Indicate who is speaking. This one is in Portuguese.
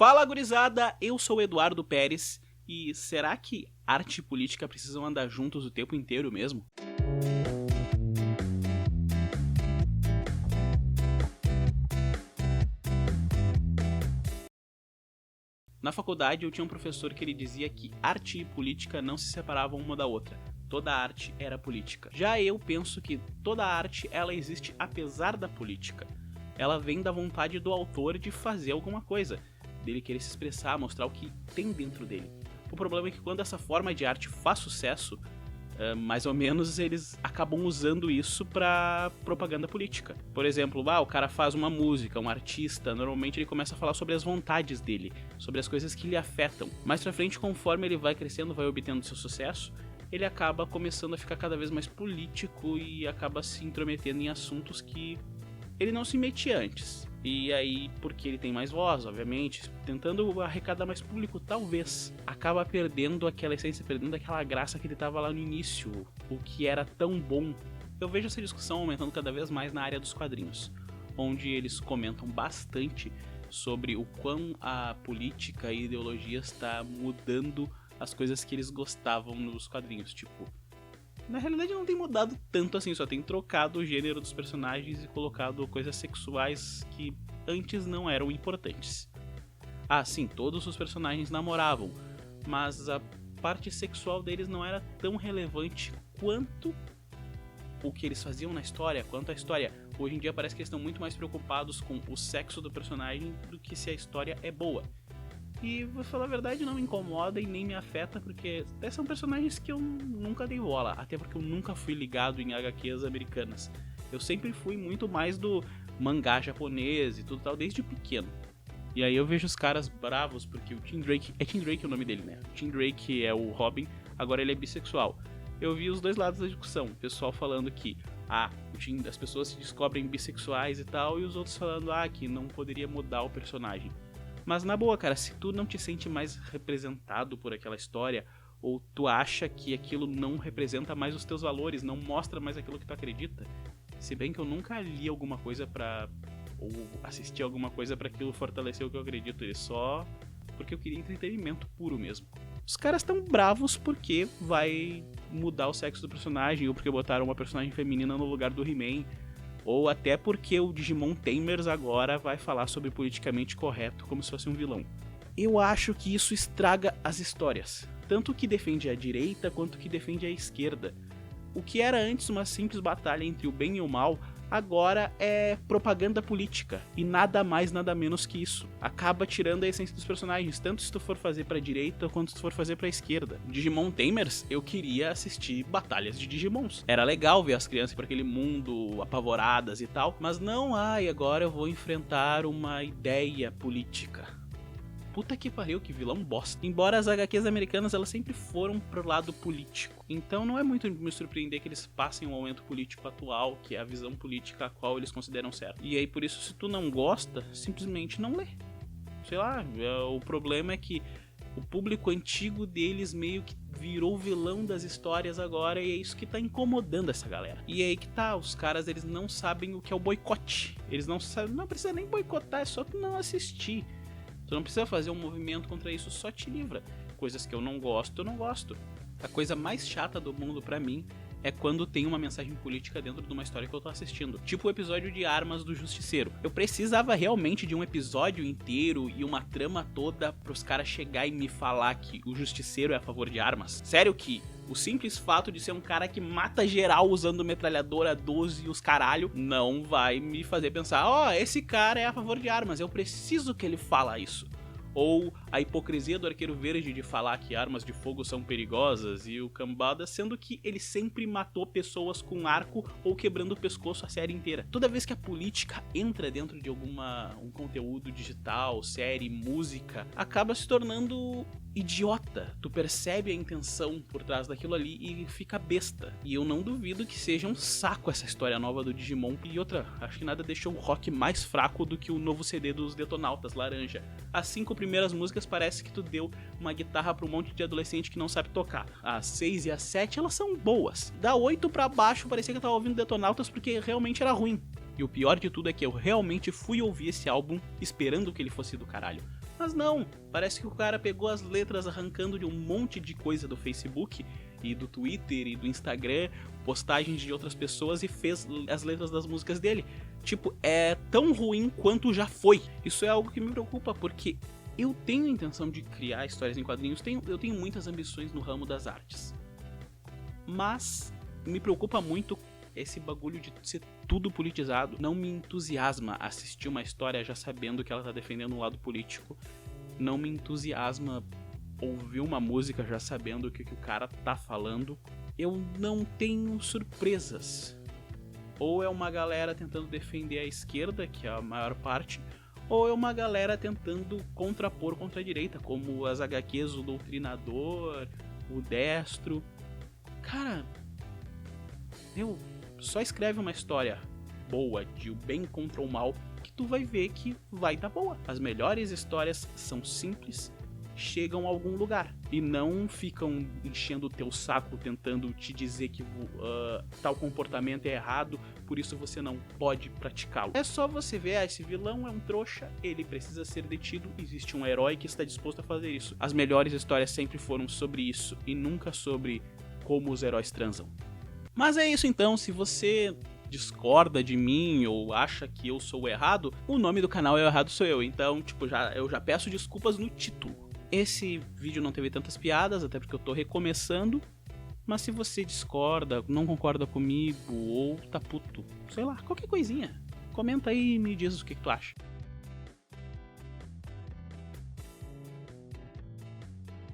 Speaker 1: Fala, gurizada, eu sou o Eduardo Pérez e será que arte e política precisam andar juntos o tempo inteiro mesmo? Na faculdade eu tinha um professor que ele dizia que arte e política não se separavam uma da outra. Toda arte era política. Já eu penso que toda arte ela existe apesar da política. Ela vem da vontade do autor de fazer alguma coisa, dele querer se expressar, mostrar o que tem dentro dele. O problema é que quando essa forma de arte faz sucesso, mais ou menos eles acabam usando isso pra propaganda política. Por exemplo, o cara faz uma música, um artista, normalmente ele começa a falar sobre as vontades dele, sobre as coisas que lhe afetam. Mais pra frente, conforme ele vai crescendo, vai obtendo seu sucesso, ele acaba começando a ficar cada vez mais político e acaba se intrometendo em assuntos que ele não se metia antes. E aí, porque ele tem mais voz, obviamente, tentando arrecadar mais público, talvez, acaba perdendo aquela essência, perdendo aquela graça que ele tava lá no início, o que era tão bom. Eu vejo essa discussão aumentando cada vez mais na área dos quadrinhos, onde eles comentam bastante sobre o quão a política e ideologia está mudando as coisas que eles gostavam nos quadrinhos, tipo... Na realidade não tem mudado tanto assim, só tem trocado o gênero dos personagens e colocado coisas sexuais que antes não eram importantes. Ah, sim, todos os personagens namoravam, mas a parte sexual deles não era tão relevante quanto o que eles faziam na história, quanto a história. Hoje em dia parece que eles estão muito mais preocupados com o sexo do personagem do que se a história é boa. E, vou falar a verdade, não me incomoda e nem me afeta, porque até são personagens que eu nunca dei bola, até porque eu nunca fui ligado em HQs americanas. Eu sempre fui muito mais do mangá japonês e tudo tal, desde pequeno. E aí eu vejo os caras bravos, porque o Tim Drake... É Tim Drake o nome dele, né? O Tim Drake é o Robin, agora ele é bissexual. Eu vi os dois lados da discussão, o pessoal falando que as pessoas se descobrem bissexuais e tal, e os outros falando que não poderia mudar o personagem. Mas na boa, cara, se tu não te sente mais representado por aquela história, ou tu acha que aquilo não representa mais os teus valores, não mostra mais aquilo que tu acredita, se bem que eu nunca li alguma coisa ou assisti alguma coisa pra aquilo fortalecer o que eu acredito, só porque eu queria entretenimento puro mesmo. Os caras tão bravos porque vai mudar o sexo do personagem, ou porque botaram uma personagem feminina no lugar do He-Man, ou até porque o Digimon Tamers agora vai falar sobre politicamente correto como se fosse um vilão. Eu acho que isso estraga as histórias, tanto o que defende a direita quanto o que defende a esquerda. O que era antes uma simples batalha entre o bem e o mal, agora é propaganda política, e nada mais nada menos que isso. Acaba tirando a essência dos personagens, tanto se tu for fazer pra direita quanto se tu for fazer pra esquerda. Digimon Tamers, eu queria assistir batalhas de Digimons. Era legal ver as crianças por aquele mundo apavoradas e tal, mas não, agora eu vou enfrentar uma ideia política. Puta que pariu, que vilão bosta. Embora as HQs americanas elas sempre foram pro lado político, então não é muito me surpreender que eles passem um momento político atual, que é a visão política a qual eles consideram certa. E aí por isso, se tu não gosta, simplesmente não lê. Sei lá, o problema é que o público antigo deles meio que virou vilão das histórias agora, e é isso que tá incomodando essa galera. E aí que tá, os caras eles não sabem o que é o boicote. Eles não sabem, não precisa nem boicotar, é só tu não assistir. Tu não precisa fazer um movimento contra isso, só te livra. Coisas que eu não gosto, eu não gosto. A coisa mais chata do mundo pra mim é quando tem uma mensagem política dentro de uma história que eu tô assistindo. Tipo o episódio de Armas do Justiceiro. Eu precisava realmente de um episódio inteiro e uma trama toda pros caras chegar e me falar que o Justiceiro é a favor de armas. Sério que o simples fato de ser um cara que mata geral usando metralhadora 12 e os caralho não vai me fazer pensar, esse cara é a favor de armas, eu preciso que ele fala isso. Ou a hipocrisia do Arqueiro Verde de falar que armas de fogo são perigosas e o cambada, sendo que ele sempre matou pessoas com arco ou quebrando o pescoço a série inteira. Toda vez que a política entra dentro de um conteúdo digital, série, música, acaba se tornando idiota. Tu percebe a intenção por trás daquilo ali e fica besta. E eu não duvido que seja um saco essa história nova do Digimon. E outra, acho que nada deixou o rock mais fraco do que o novo CD dos Detonautas, laranja. As 5 primeiras músicas parece que tu deu uma guitarra pra um monte de adolescente que não sabe tocar. As 6 e as 7 elas são boas. Da 8 pra baixo parecia que eu tava ouvindo Detonautas porque realmente era ruim. E o pior de tudo é que eu realmente fui ouvir esse álbum esperando que ele fosse do caralho. Mas não, parece que o cara pegou as letras arrancando de um monte de coisa do Facebook e do Twitter e do Instagram, postagens de outras pessoas, e fez as letras das músicas dele. Tipo, é tão ruim quanto já foi. Isso é algo que me preocupa, porque eu tenho a intenção de criar histórias em quadrinhos, eu tenho muitas ambições no ramo das artes. Mas me preocupa muito esse bagulho de ser tudo politizado. Não me entusiasma assistir uma história já sabendo que ela tá defendendo um lado político. Não me entusiasma ouvir uma música já sabendo o que o cara tá falando. Eu não tenho surpresas. Ou é uma galera tentando defender a esquerda, que é a maior parte, ou é uma galera tentando contrapor contra a direita, como as HQs, o Doutrinador, o Destro. Cara, só escreve uma história boa de o bem contra o mal que tu vai ver que vai dar boa. As melhores histórias são simples, chegam a algum lugar e não ficam enchendo o teu saco tentando te dizer que tal comportamento é errado, por isso você não pode praticá-lo. É só você ver, esse vilão é um trouxa, ele precisa ser detido, existe um herói que está disposto a fazer isso. As melhores histórias sempre foram sobre isso e nunca sobre como os heróis transam. Mas é isso então, se você discorda de mim ou acha que eu sou o errado, o nome do canal é O Errado Sou Eu, então eu já peço desculpas no título. Esse vídeo não teve tantas piadas, até porque eu tô recomeçando, mas se você discorda, não concorda comigo ou tá puto, sei lá, qualquer coisinha, comenta aí e me diz o que tu acha.